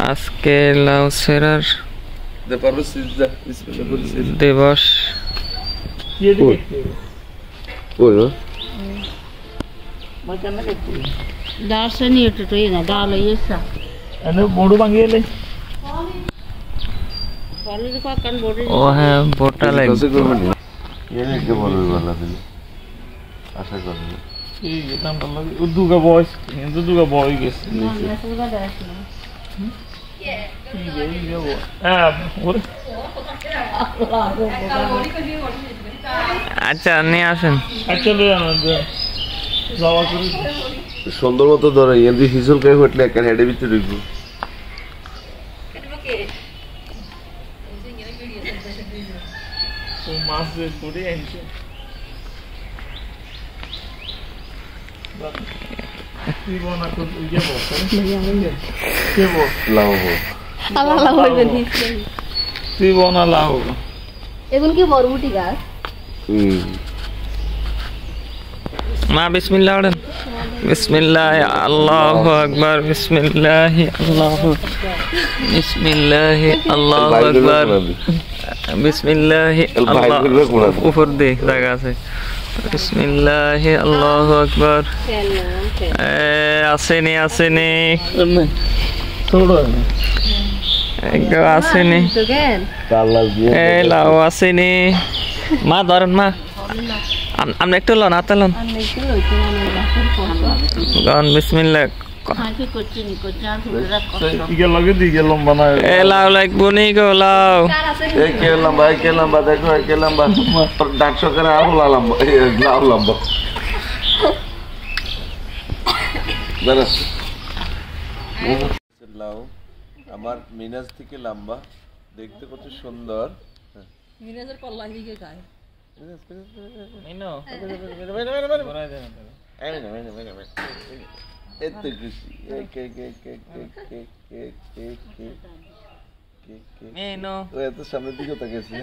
আজকে লাউ সেরার দিবস। ও হ্যাঁ ভোটটা লাগবে। আশা করি দুগা বয়স কিন্তু দুগা বয় গেছে। আচ্ছা নিয়ে আসেন। সুন্দর মতো ধরে এমনি হিজল কে হটলে একটা হেডে ভিতরে ঢুকবো। মাছ করে আনছে বরবুটি গাছ। মা বিসমিল্লাহ পড়েন। বিসমিল্লাহ আল্লাহু আকবার। বিসমিল্লাহ আল্লাহু বিসমিল্লাহ আল্লাহু আকবার। বিসমিল্লাহ আল্লাহ উপর দে জায়গা আছে। বিসমিল্লাহ আল্লাহু আকবার। আসেনি আসেনি একদম আসেনি। লাউ আসেনি। মা ধরেন মা আমরা একটু লন হাতে লন। বিসমিল্লাহ লাউ লাগবো নি গো লাউ। লম্বা কে লম্বা দেখো কে লম্বা ডাকশো করে আরো লম্বা লাউ লম্বা লাউ আমার মিনাজ থেকে লম্বা দেখতে কত সুন্দর। মিনাজের কল্লা দিকে গায় এত খুশি এত সামনের দিকে তাকিয়েছে।